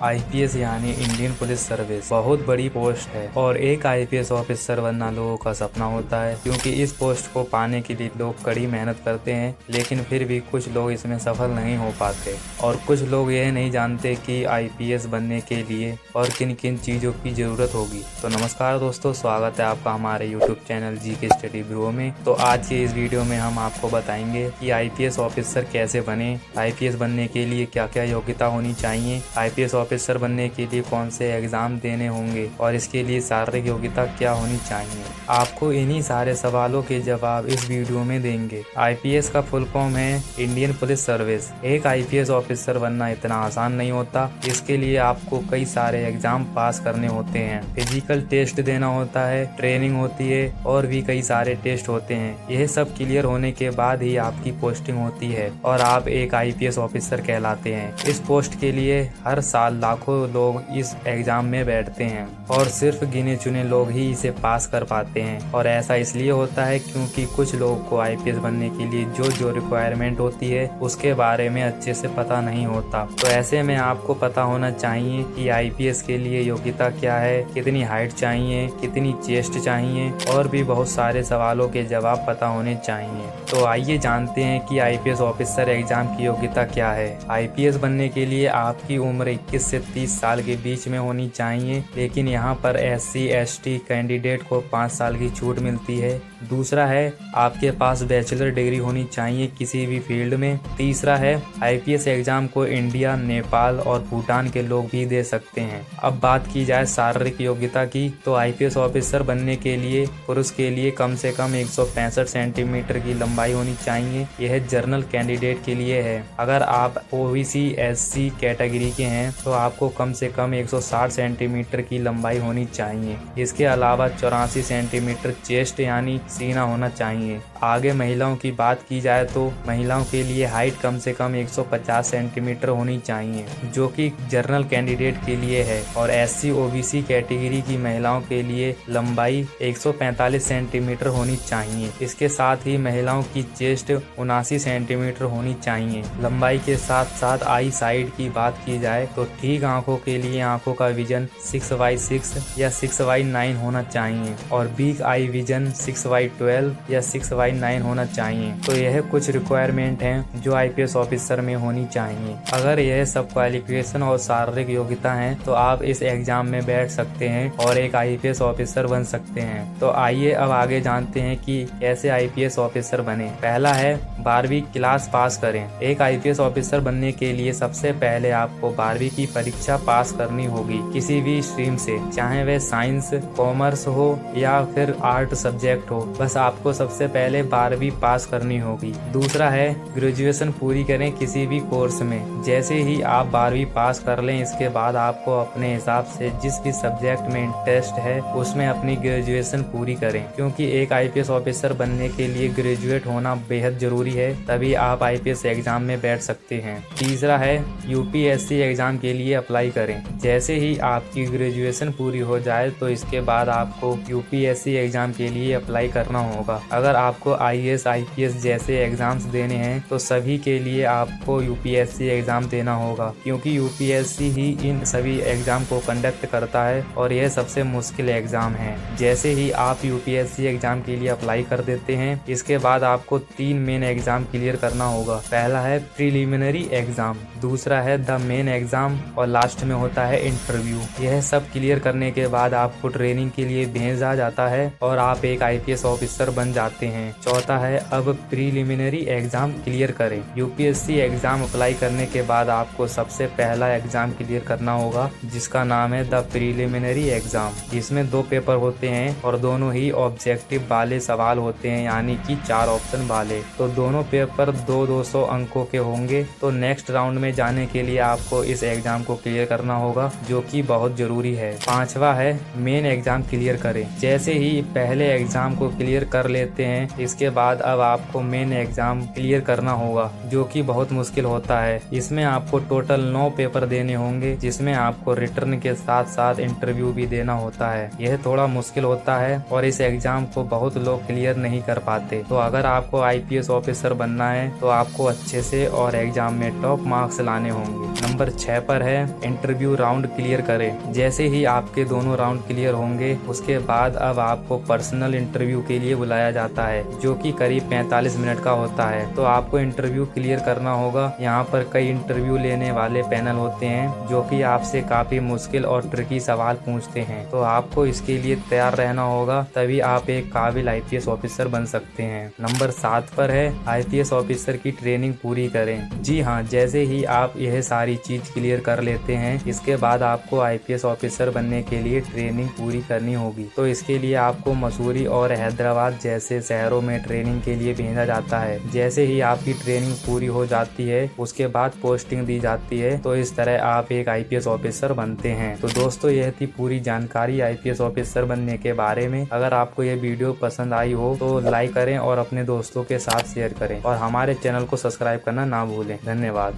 IPS यानी Indian police service बहुत बड़ी पोस्ट है और एक आईपीएस ऑफिसर बनना लोगों का सपना होता है, क्योंकि इस पोस्ट को पाने के लिए लोग कड़ी मेहनत करते हैं, लेकिन फिर भी कुछ लोग इसमें सफल नहीं हो पाते और कुछ लोग यह नहीं जानते कि आईपीएस बनने के लिए और किन किन चीज़ों की ज़रूरत होगी। तो नमस्कार दोस्तों, स्वागत है आपका हमारे YouTube channel GK study bureau में। तो आज के इस वीडियो में हम आपको बताएंगे कि आईपीएस ऑफिसर कैसे बने, आईपीएस बनने के लिए क्या क्या योग्यता होनी चाहिए, आईपीएस ऑफिसर बनने के लिए कौन से एग्जाम देने होंगे और इसके लिए शारीरिक योग्यता क्या होनी चाहिए। आपको इन्हीं सारे सवालों के जवाब इस वीडियो में देंगे। आईपीएस का फुल फॉर्म है इंडियन पुलिस सर्विस। एक आईपीएस ऑफिसर बनना इतना आसान नहीं होता। इसके लिए आपको कई सारे एग्जाम पास करने होते हैं, फिजिकल टेस्ट देना होता है, ट्रेनिंग होती है और भी कई सारे टेस्ट होते हैं। यह सब क्लियर होने के बाद ही आपकी पोस्टिंग होती है और आप एक आईपीएस ऑफिसर कहलाते हैं। इस पोस्ट के लिए हर साल लाखों लोग इस एग्जाम में बैठते हैं और सिर्फ गिने चुने लोग ही इसे पास कर पाते हैं। और ऐसा इसलिए होता है क्योंकि कुछ लोगों को आईपीएस बनने के लिए जो रिक्वायरमेंट होती है उसके बारे में अच्छे से पता नहीं होता। तो ऐसे में आपको पता होना चाहिए कि आईपीएस के लिए योग्यता क्या है, कितनी हाइट चाहिए, कितनी चेस्ट चाहिए और भी बहुत सारे सवालों के जवाब पता होने चाहिए। तो आइए जानते हैं कि आईपीएस ऑफिसर एग्जाम की योग्यता क्या है। आईपीएस बनने के लिए आपकी उम्र 21 से 30 साल के बीच में होनी चाहिए, लेकिन यहाँ पर SC ST कैंडिडेट को 5 साल की छूट मिलती है। दूसरा है आपके पास बैचलर डिग्री होनी चाहिए किसी भी फील्ड में। तीसरा है आईपीएस एग्जाम को इंडिया, नेपाल और भूटान के लोग भी दे सकते हैं। अब बात की जाए शारीरिक योग्यता की, तो आईपीएस ऑफिसर बनने के लिए पुरुष के लिए कम से कम 165 सेंटीमीटर की लंबाई होनी चाहिए। यह जनरल कैंडिडेट के लिए है। अगर आप ओबीसी SC कैटेगरी के हैं तो आपको कम से कम 160 सेंटीमीटर की लंबाई होनी चाहिए। इसके अलावा 84 सेंटीमीटर चेस्ट यानी सीना होना चाहिए। आगे महिलाओं की बात की जाए तो महिलाओं के लिए हाइट कम से कम 150 सेंटीमीटर होनी चाहिए, जो कि जनरल कैंडिडेट के लिए है। और SC OBC कैटेगरी की महिलाओं के लिए लंबाई 145 सेंटीमीटर होनी चाहिए। इसके साथ ही महिलाओं की चेस्ट 79 सेंटीमीटर होनी चाहिए। लंबाई के साथ साथ आई साइड की बात की जाए तो ठीक आंखों के लिए आंखों का विजन 6/6 या 6/9 होना चाहिए और वीक आई विजन 6/12 या 6/9 होना चाहिए। तो यह कुछ रिक्वायरमेंट हैं जो आईपीएस ऑफिसर में होनी चाहिए। अगर यह सब क्वालिफिकेशन और शारीरिक योग्यता है तो आप इस एग्जाम में बैठ सकते हैं और एक आईपीएस ऑफिसर बन सकते हैं। तो आइए अब आगे जानते हैं कि कैसे आईपीएस ऑफिसर बने। पहला है 12वीं क्लास पास करें। एक आईपीएस ऑफिसर बनने के लिए सबसे पहले आपको 12वीं की परीक्षा पास करनी होगी किसी भी स्ट्रीम से, चाहे वह साइंस, कॉमर्स हो या फिर आर्ट सब्जेक्ट हो। बस आपको सबसे पहले 12वीं पास करनी होगी। दूसरा है ग्रेजुएशन पूरी करें किसी भी कोर्स में। जैसे ही आप 12वीं पास कर लें, इसके बाद आपको अपने हिसाब से जिस भी सब्जेक्ट में इंटरेस्ट है उसमें अपनी ग्रेजुएशन पूरी करें, क्योंकि एक आईपीएस ऑफिसर बनने के लिए ग्रेजुएट होना बेहद जरूरी है, तभी आप आईपीएस एग्जाम में बैठ सकते हैं। तीसरा है यूपीएससी एग्जाम के लिए अप्लाई करें। जैसे ही आपकी ग्रेजुएशन पूरी हो जाए तो इसके बाद आपको यूपीएससी एग्जाम के लिए अप्लाई करना होगा। अगर आपको आईएएस आईपीएस जैसे एग्जाम्स देने हैं तो सभी के लिए आपको यूपीएससी एग्जाम देना होगा, क्योंकि यूपीएससी ही इन सभी एग्जाम को कंडक्ट करता है और यह सबसे मुश्किल एग्जाम है। जैसे ही आप यूपीएससी एग्जाम के लिए अप्लाई कर देते हैं, इसके बाद आपको 3 मेन एग्जाम क्लियर करना होगा। पहला है प्रीलिमिनरी एग्जाम, दूसरा है द मेन एग्जाम और लास्ट में होता है इंटरव्यू। यह सब क्लियर करने के बाद आपको ट्रेनिंग के लिए भेजा जाता है और आप एक आईपीएस ऑफिसर बन जाते हैं। चौथा है अब प्रीलिमिनरी एग्जाम क्लियर करें। यूपीएससी एग्जाम अप्लाई करने के बाद आपको सबसे पहला एग्जाम क्लियर करना होगा, जिसका नाम है द प्रीलिमिनरी एग्जाम। इसमें 2 पेपर होते हैं और दोनों ही ऑब्जेक्टिव वाले सवाल होते हैं, यानी कि 4 ऑप्शन वाले। तो दोनों पेपर 200 अंकों के होंगे। तो नेक्स्ट राउंड में जाने के लिए आपको इस एग्जाम को क्लियर करना होगा, जो कि बहुत जरूरी है। पांचवा है मेन एग्जाम क्लियर करें। जैसे ही पहले एग्जाम को क्लियर कर लेते हैं, इसके बाद अब आपको मेन एग्जाम क्लियर करना होगा, जो कि बहुत मुश्किल होता है। इसमें आपको टोटल 9 पेपर देने होंगे, जिसमें आपको रिटर्न के साथ साथ इंटरव्यू भी देना होता है। यह थोड़ा मुश्किल होता है और इस एग्जाम को बहुत लोग क्लियर नहीं कर पाते। तो अगर आपको आईपीएस ऑफिसर ऑफिसर बनना है तो आपको अच्छे से और एग्जाम में टॉप मार्क्स लाने होंगे। नंबर 6 पर है इंटरव्यू राउंड क्लियर करें। जैसे ही आपके दोनों राउंड क्लियर होंगे उसके बाद अब आपको पर्सनल इंटरव्यू के लिए बुलाया जाता है, जो कि करीब 45 मिनट का होता है। तो आपको इंटरव्यू क्लियर करना होगा। यहाँ पर कई इंटरव्यू लेने वाले पैनल होते हैं जो कि आपसे काफी मुश्किल और ट्रिकी सवाल पूछते हैं, तो आपको इसके लिए तैयार रहना होगा, तभी आप एक काबिल आईपीएस ऑफिसर बन सकते हैं। नंबर 7 पर है आईपीएस ऑफिसर की ट्रेनिंग पूरी करें। जी हाँ, जैसे ही आप यह सारी चीज क्लियर कर लेते हैं इसके बाद आपको आईपीएस ऑफिसर बनने के लिए ट्रेनिंग पूरी करनी होगी। तो इसके लिए आपको मसूरी और हैदराबाद जैसे शहरों में ट्रेनिंग के लिए भेजा जाता है। जैसे ही आपकी ट्रेनिंग पूरी हो जाती है उसके बाद पोस्टिंग दी जाती है। तो इस तरह आप एक आईपीएस ऑफिसर बनते हैं। तो दोस्तों, यह थी पूरी जानकारी आईपीएस ऑफिसर बनने के बारे में। अगर आपको यह वीडियो पसंद आई हो तो लाइक करें और अपने दोस्तों के साथ शेयर करें और हमारे चैनल को सब्सक्राइब करना ना भूलें। धन्यवाद।